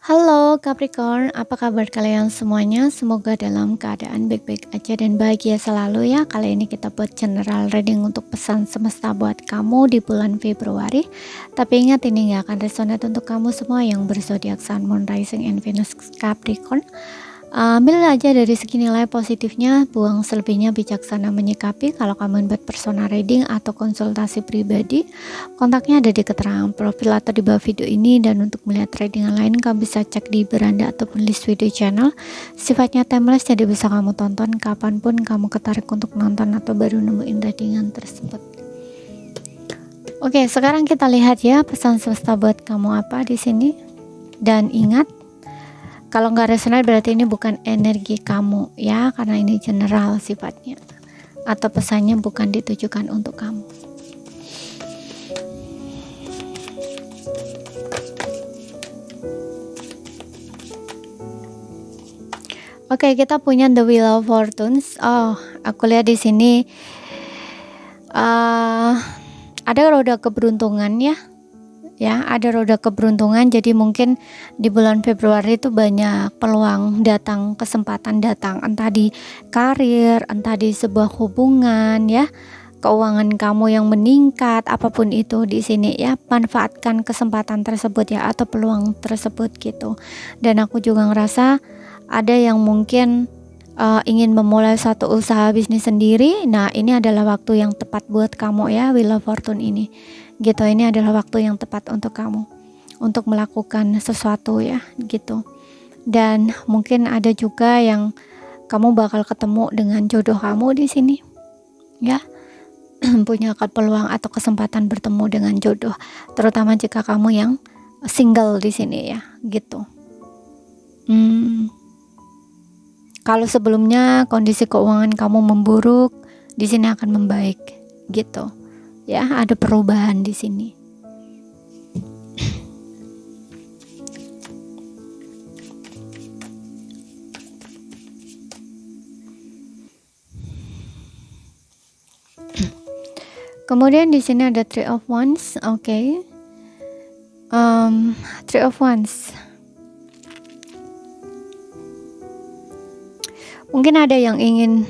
Halo Capricorn, apa kabar kalian semuanya? Semoga dalam keadaan baik-baik aja dan bahagia selalu ya. Kali ini kita buat general reading untuk pesan semesta buat kamu di bulan Februari. Tapi ingat, ini gak akan resonate untuk kamu semua yang berzodiak Sun, Moon, Rising, and Venus Capricorn. Ambil aja dari segi nilai positifnya, buang selebihnya bijaksana menyikapi. Kalau kamu buat personal reading atau konsultasi pribadi, kontaknya ada di keterangan profil atau di bawah video ini. Dan untuk melihat reading lain, kamu bisa cek di beranda ataupun list video channel. Sifatnya timeless, jadi bisa kamu tonton kapanpun kamu ketarik untuk nonton atau baru nemuin readingan tersebut. Oke, sekarang kita lihat ya pesan semesta buat kamu apa di sini. Dan ingat, kalau nggak resonate berarti ini bukan energi kamu ya, karena ini general sifatnya atau pesannya bukan ditujukan untuk kamu. Oke, kita punya The Wheel of Fortunes. Oh, aku lihat di sini ada roda keberuntungan ya. Ya, ada roda keberuntungan. Jadi mungkin di bulan Februari itu banyak peluang datang, kesempatan datang, entah di karir, entah di sebuah hubungan ya, keuangan kamu yang meningkat, apapun itu di sini ya. Manfaatkan kesempatan tersebut ya, atau peluang tersebut gitu. Dan aku juga ngerasa ada yang mungkin ingin memulai satu usaha bisnis sendiri. Nah, ini adalah waktu yang tepat buat kamu ya, Wheel of Fortune ini gitu. Ini adalah waktu yang tepat untuk kamu untuk melakukan sesuatu ya gitu. Dan mungkin ada juga yang kamu bakal ketemu dengan jodoh kamu di sini ya. Punya peluang atau kesempatan bertemu dengan jodoh, terutama jika kamu yang single di sini ya gitu. Kalau sebelumnya kondisi keuangan kamu memburuk, di sini akan membaik gitu. Ya, ada perubahan di sini. Kemudian di sini ada Three of Wands, oke. Three of Wands. Mungkin ada yang ingin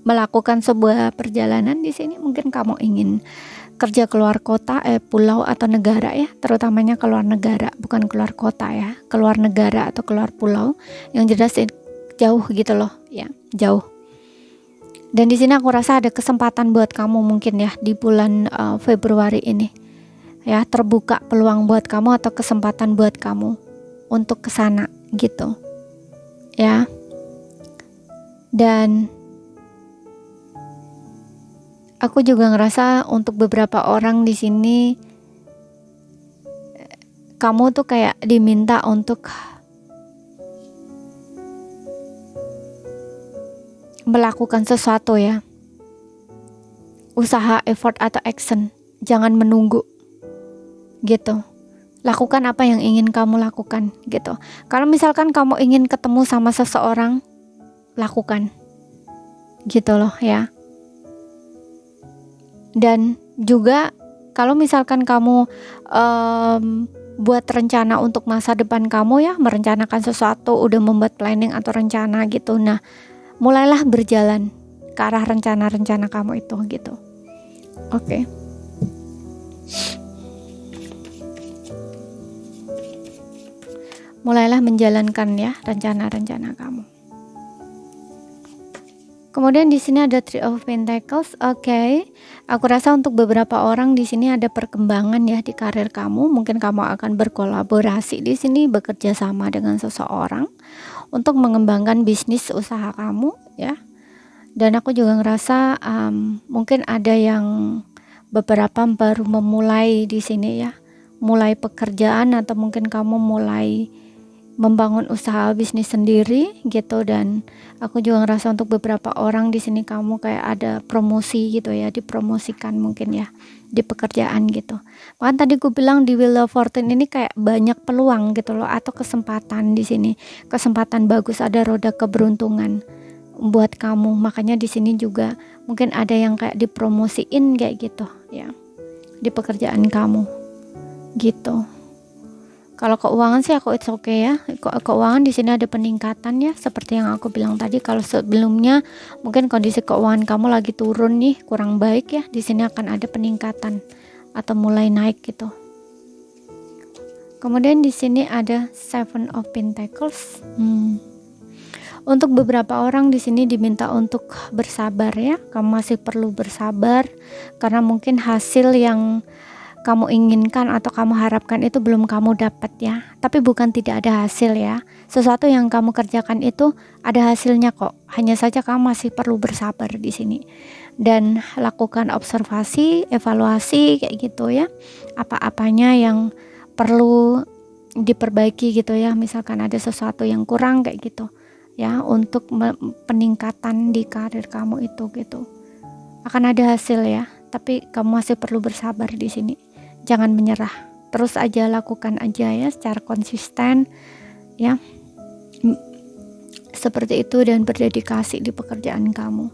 melakukan sebuah perjalanan di sini. Mungkin kamu ingin kerja keluar kota, pulau atau negara ya, terutamanya keluar negara, bukan keluar kota ya, keluar negara atau keluar pulau. Yang jelas jauh gitu loh ya, jauh. Dan di sini aku rasa ada kesempatan buat kamu mungkin ya di bulan Februari ini ya, terbuka peluang buat kamu atau kesempatan buat kamu untuk kesana gitu ya. Dan aku juga ngerasa untuk beberapa orang di sini kamu tuh kayak diminta untuk melakukan sesuatu ya. Usaha, effort atau action. Jangan menunggu. Gitu. Lakukan apa yang ingin kamu lakukan gitu. Kalau misalkan kamu ingin ketemu sama seseorang, lakukan. Gitu loh ya. Dan juga kalau misalkan kamu buat rencana untuk masa depan kamu ya, merencanakan sesuatu, udah membuat planning atau rencana gitu. Nah, mulailah berjalan ke arah rencana-rencana kamu itu gitu. Oke. Mulailah menjalankan ya rencana-rencana kamu. Kemudian di sini ada Three of Pentacles. Oke. Aku rasa untuk beberapa orang di sini ada perkembangan ya di karir kamu. Mungkin kamu akan berkolaborasi di sini, bekerja sama dengan seseorang untuk mengembangkan bisnis usaha kamu ya. Dan aku juga ngerasa mungkin ada yang beberapa baru memulai di sini ya, mulai pekerjaan atau mungkin kamu mulai membangun usaha bisnis sendiri gitu. Dan aku juga ngerasa untuk beberapa orang di sini kamu kayak ada promosi gitu ya, dipromosikan mungkin ya di pekerjaan gitu. Bahkan tadi aku bilang di Wheel of Fortune ini kayak banyak peluang gitu loh, atau kesempatan di sini, kesempatan bagus, ada roda keberuntungan buat kamu. Makanya di sini juga mungkin ada yang kayak dipromosiin kayak gitu ya di pekerjaan kamu gitu. Kalau keuangan sih aku it's okay ya. Keuangan di sini ada peningkatan ya, seperti yang aku bilang tadi. Kalau sebelumnya mungkin kondisi keuangan kamu lagi turun nih, kurang baik ya, di sini akan ada peningkatan atau mulai naik gitu. Kemudian di sini ada Seven of Pentacles. Untuk beberapa orang di sini diminta untuk bersabar ya. Kamu masih perlu bersabar karena mungkin hasil yang kamu inginkan atau kamu harapkan itu belum kamu dapat ya. Tapi bukan tidak ada hasil ya. Sesuatu yang kamu kerjakan itu ada hasilnya kok. Hanya saja kamu masih perlu bersabar di sini. Dan lakukan observasi, evaluasi kayak gitu ya. Apa-apanya yang perlu diperbaiki gitu ya. Misalkan ada sesuatu yang kurang kayak gitu ya, untuk peningkatan di karir kamu itu gitu. Akan ada hasil ya. Tapi kamu masih perlu bersabar di sini. Jangan menyerah, terus aja lakukan aja ya secara konsisten ya, seperti itu, dan berdedikasi di pekerjaan kamu.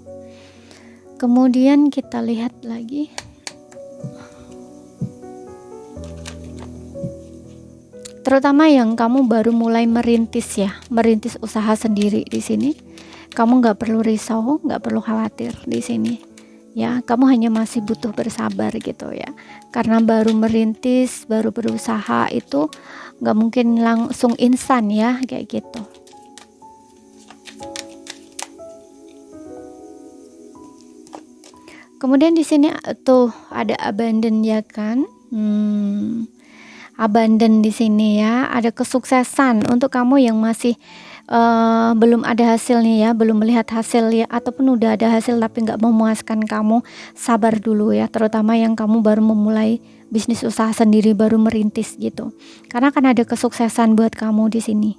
Kemudian kita lihat lagi terutama yang kamu baru mulai merintis ya, merintis usaha sendiri di sini. Kamu nggak perlu risau, nggak perlu khawatir di sini. Ya, kamu hanya masih butuh bersabar gitu ya, karena baru merintis, baru berusaha itu nggak mungkin langsung instan ya kayak gitu. Kemudian di sini tuh ada abandon ya kan, abandon di sini ya, ada kesuksesan untuk kamu yang masih belum ada hasilnya ya, belum melihat hasil ya, ataupun udah ada hasil tapi nggak memuaskan kamu, sabar dulu ya, terutama yang kamu baru memulai bisnis usaha sendiri, baru merintis gitu, karena kan ada kesuksesan buat kamu di sini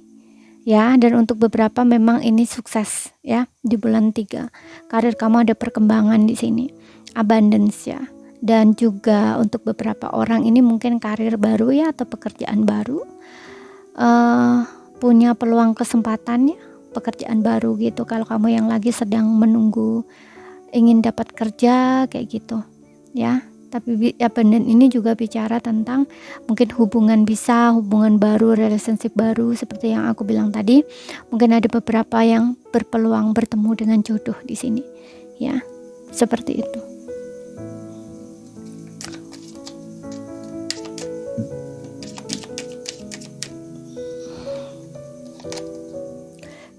ya. Dan untuk beberapa memang ini sukses ya di bulan 3, karir kamu ada perkembangan di sini, abundance ya. Dan juga untuk beberapa orang ini mungkin karir baru ya, atau pekerjaan baru, punya peluang kesempatan ya, pekerjaan baru gitu. Kalau kamu yang lagi sedang menunggu ingin dapat kerja kayak gitu ya. Tapi abundant ini juga bicara tentang mungkin hubungan baru, relationship baru, seperti yang aku bilang tadi. Mungkin ada beberapa yang berpeluang bertemu dengan jodoh di sini ya, seperti itu.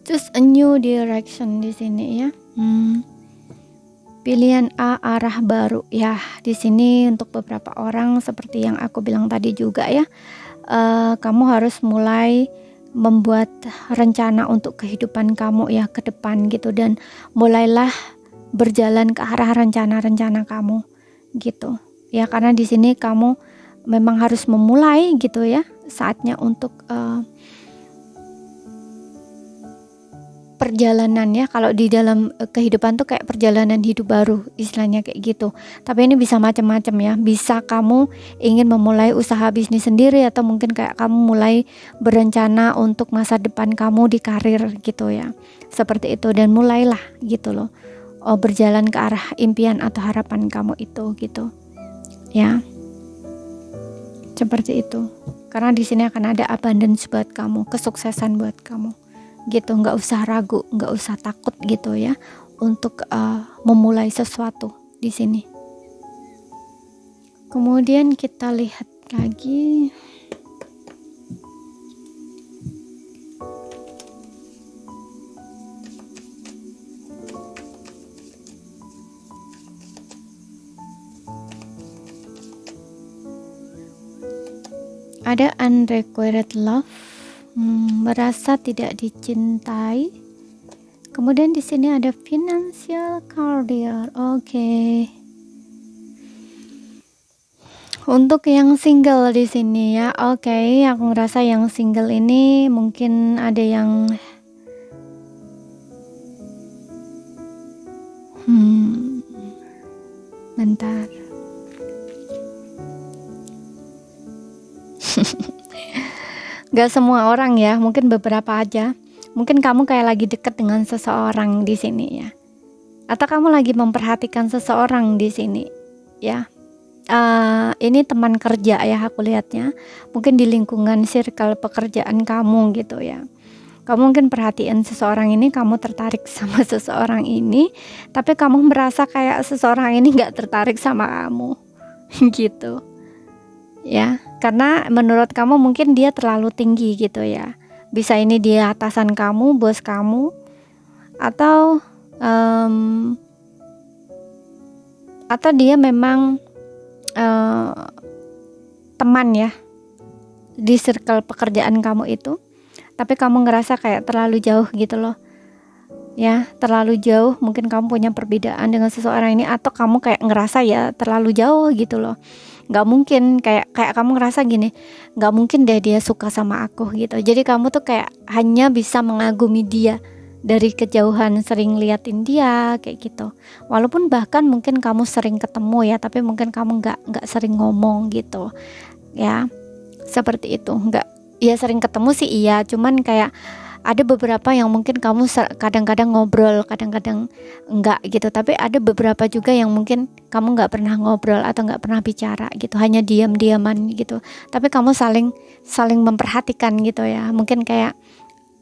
Choose a new direction di sini ya. Pilihan A, arah baru ya. Di sini untuk beberapa orang seperti yang aku bilang tadi juga ya. Kamu harus mulai membuat rencana untuk kehidupan kamu ya ke depan gitu, dan mulailah berjalan ke arah rencana-rencana kamu gitu. Ya, karena di sini kamu memang harus memulai gitu ya. Saatnya untuk perjalanan ya. Kalau di dalam kehidupan tuh kayak perjalanan hidup baru istilahnya kayak gitu. Tapi ini bisa macam-macam ya. Bisa kamu ingin memulai usaha bisnis sendiri, atau mungkin kayak kamu mulai berencana untuk masa depan kamu di karir gitu ya. Seperti itu, dan mulailah gitu loh. Berjalan ke arah impian atau harapan kamu itu gitu. Ya. Seperti itu. Karena di sini akan ada abundance buat kamu, kesuksesan buat kamu. Gitu, nggak usah ragu, nggak usah takut gitu ya untuk memulai sesuatu di sini. Kemudian kita lihat lagi ada unrequited love. Merasa tidak dicintai. Kemudian di sini ada financial career. Oke. Untuk yang single di sini ya. Oke, aku ngerasa yang single ini mungkin ada yang bentar. Gak semua orang ya, mungkin beberapa aja. Mungkin kamu kayak lagi deket dengan seseorang di sini ya, atau kamu lagi memperhatikan seseorang di sini ya. ini teman kerja ya aku lihatnya, mungkin di lingkungan circle pekerjaan kamu gitu ya. Kamu mungkin perhatiin seseorang ini, kamu tertarik sama seseorang ini, tapi kamu merasa kayak seseorang ini nggak tertarik sama kamu, gitu ya. Karena menurut kamu mungkin dia terlalu tinggi gitu ya. Bisa ini dia atasan kamu, bos kamu, atau dia memang teman ya di circle pekerjaan kamu itu, tapi kamu ngerasa kayak terlalu jauh gitu loh ya, terlalu jauh. Mungkin kamu punya perbedaan dengan seseorang ini, atau kamu kayak ngerasa ya terlalu jauh gitu loh, nggak mungkin, kayak kamu ngerasa gini, nggak mungkin deh dia suka sama aku gitu. Jadi kamu tuh kayak hanya bisa mengagumi dia dari kejauhan, sering liatin dia kayak gitu. Walaupun bahkan mungkin kamu sering ketemu ya, tapi mungkin kamu nggak sering ngomong gitu ya, seperti itu. Nggak, ya sering ketemu sih iya, cuman kayak ada beberapa yang mungkin kamu kadang-kadang ngobrol, kadang-kadang enggak gitu. Tapi ada beberapa juga yang mungkin kamu nggak pernah ngobrol atau nggak pernah bicara gitu, hanya diam-diaman gitu. Tapi kamu saling memperhatikan gitu ya. Mungkin kayak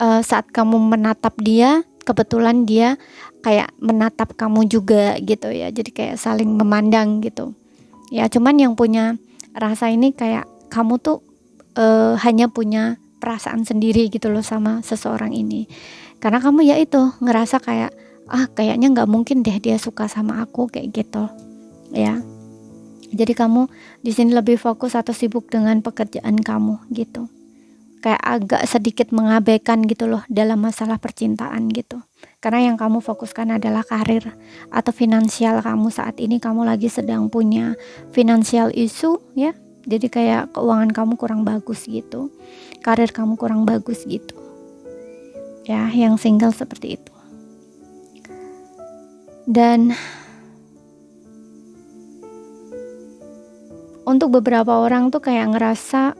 saat kamu menatap dia, kebetulan dia kayak menatap kamu juga gitu ya. Jadi kayak saling memandang gitu. Ya cuman yang punya rasa ini kayak kamu tuh hanya punya perasaan sendiri gitu loh sama seseorang ini. Karena kamu ya itu ngerasa kayak kayaknya nggak mungkin deh dia suka sama aku kayak gitu ya. Jadi kamu di sini lebih fokus atau sibuk dengan pekerjaan kamu gitu. Kayak agak sedikit mengabaikan gitu loh dalam masalah percintaan gitu. Karena yang kamu fokuskan adalah karir atau finansial kamu saat ini. Kamu lagi sedang punya financial issue ya. Jadi kayak keuangan kamu kurang bagus gitu, karir kamu kurang bagus gitu ya, yang single seperti itu. Dan untuk beberapa orang tuh kayak ngerasa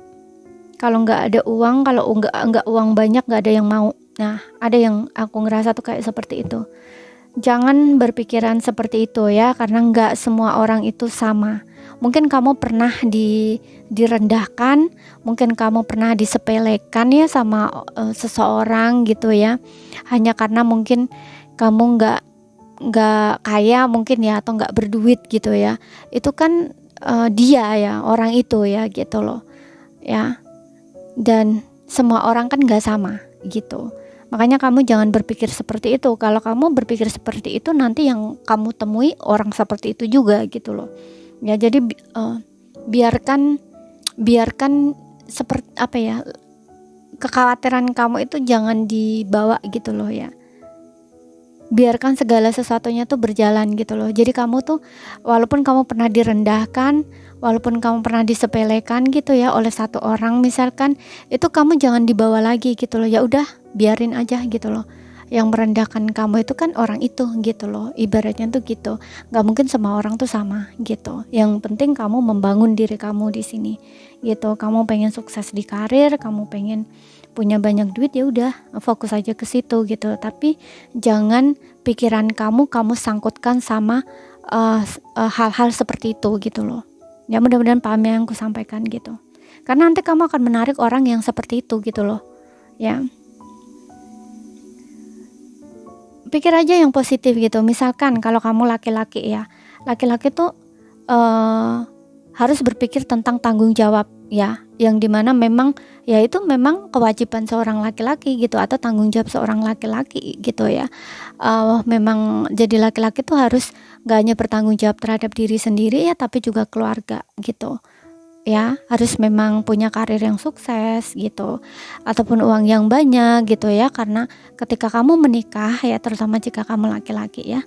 kalau nggak ada uang, kalau nggak uang banyak, nggak ada yang mau. Nah, ada yang aku ngerasa tuh kayak seperti itu. Jangan berpikiran seperti itu ya, karena nggak semua orang itu sama. Mungkin kamu pernah direndahkan, mungkin kamu pernah disepelekan ya sama seseorang gitu ya, hanya karena mungkin kamu nggak kaya mungkin ya, atau nggak berduit gitu ya. Itu kan dia ya, orang itu ya gitu loh ya. Dan semua orang kan nggak sama gitu. Makanya kamu jangan berpikir seperti itu. Kalau kamu berpikir seperti itu, nanti yang kamu temui orang seperti itu juga gitu loh. Ya jadi biarkan seperti apa ya, kekhawatiran kamu itu jangan dibawa gitu loh ya. Biarkan segala sesuatunya tuh berjalan gitu loh. Jadi kamu tuh walaupun kamu pernah direndahkan, walaupun kamu pernah disepelekan gitu ya oleh satu orang misalkan, itu kamu jangan dibawa lagi gitu loh. Ya udah, biarin aja gitu loh. Yang merendahkan kamu itu kan orang itu gitu loh. Ibaratnya tuh gitu. Gak mungkin semua orang tuh sama gitu. Yang penting kamu membangun diri kamu di sini gitu. Kamu pengen sukses di karir, kamu pengen punya banyak duit, ya udah fokus aja ke situ gitu. Tapi jangan pikiran kamu sangkutkan sama hal-hal seperti itu gitu loh. Ya mudah-mudahan paham yang aku sampaikan gitu. Karena nanti kamu akan menarik orang yang seperti itu gitu loh. Ya. Pikir aja yang positif gitu. Misalkan kalau kamu laki-laki ya. Laki-laki tuh harus berpikir tentang tanggung jawab ya, yang dimana memang ya itu memang kewajiban seorang laki-laki gitu, atau tanggung jawab seorang laki-laki gitu ya. Memang jadi laki-laki tuh harus gak hanya bertanggung jawab terhadap diri sendiri ya, tapi juga keluarga gitu ya. Harus memang punya karir yang sukses gitu, ataupun uang yang banyak gitu ya. Karena ketika kamu menikah ya, terutama jika kamu laki-laki ya,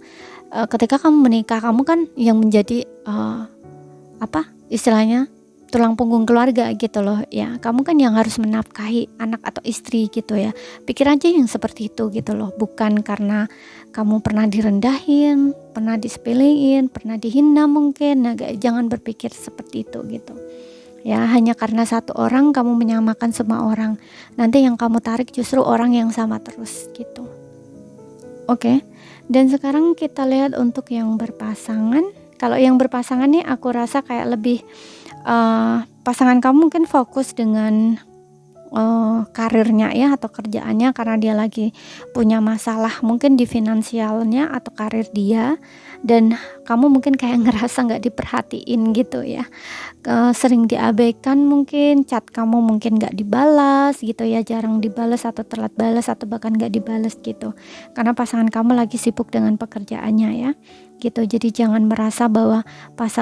ketika kamu menikah, kamu kan yang menjadi istilahnya tulang punggung keluarga gitu loh ya. Kamu kan yang harus menafkahi anak atau istri gitu ya. Pikir aja yang seperti itu gitu loh. Bukan karena kamu pernah direndahin, pernah disepelein, pernah dihina mungkin. Nah, jangan berpikir seperti itu gitu ya. Hanya karena satu orang kamu menyamakan semua orang, nanti yang kamu tarik justru orang yang sama terus gitu. Oke. Dan sekarang kita lihat untuk yang berpasangan Kalau yang berpasangan nih aku rasa kayak lebih pasangan kamu mungkin fokus dengan karirnya ya atau kerjaannya, karena dia lagi punya masalah mungkin di finansialnya atau karir dia, dan kamu mungkin kayak ngerasa nggak diperhatiin gitu ya. Sering diabaikan, mungkin chat kamu mungkin nggak dibalas gitu ya, jarang dibalas atau telat balas atau bahkan nggak dibalas gitu, karena pasangan kamu lagi sibuk dengan pekerjaannya ya gitu. Jadi jangan merasa bahwa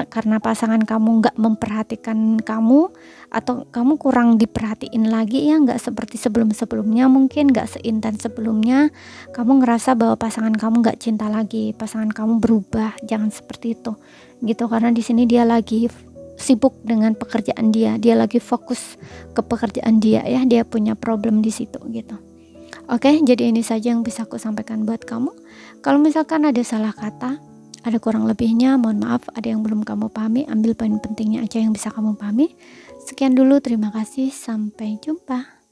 karena pasangan kamu nggak memperhatikan kamu atau kamu kurang diperhatiin lagi ya, nggak seperti sebelum-sebelumnya, mungkin nggak seintens sebelumnya, kamu ngerasa bahwa pasangan kamu nggak cinta lagi, pasangan kamu berubah. Jangan seperti itu gitu, karena di sini dia lagi sibuk dengan pekerjaan dia lagi fokus ke pekerjaan dia ya, dia punya problem di situ gitu. Oke, jadi ini saja yang bisa aku sampaikan buat kamu. Kalau misalkan ada salah kata, ada kurang lebihnya, mohon maaf. Ada yang belum kamu pahami, ambil poin pentingnya aja yang bisa kamu pahami. Sekian dulu, terima kasih, sampai jumpa.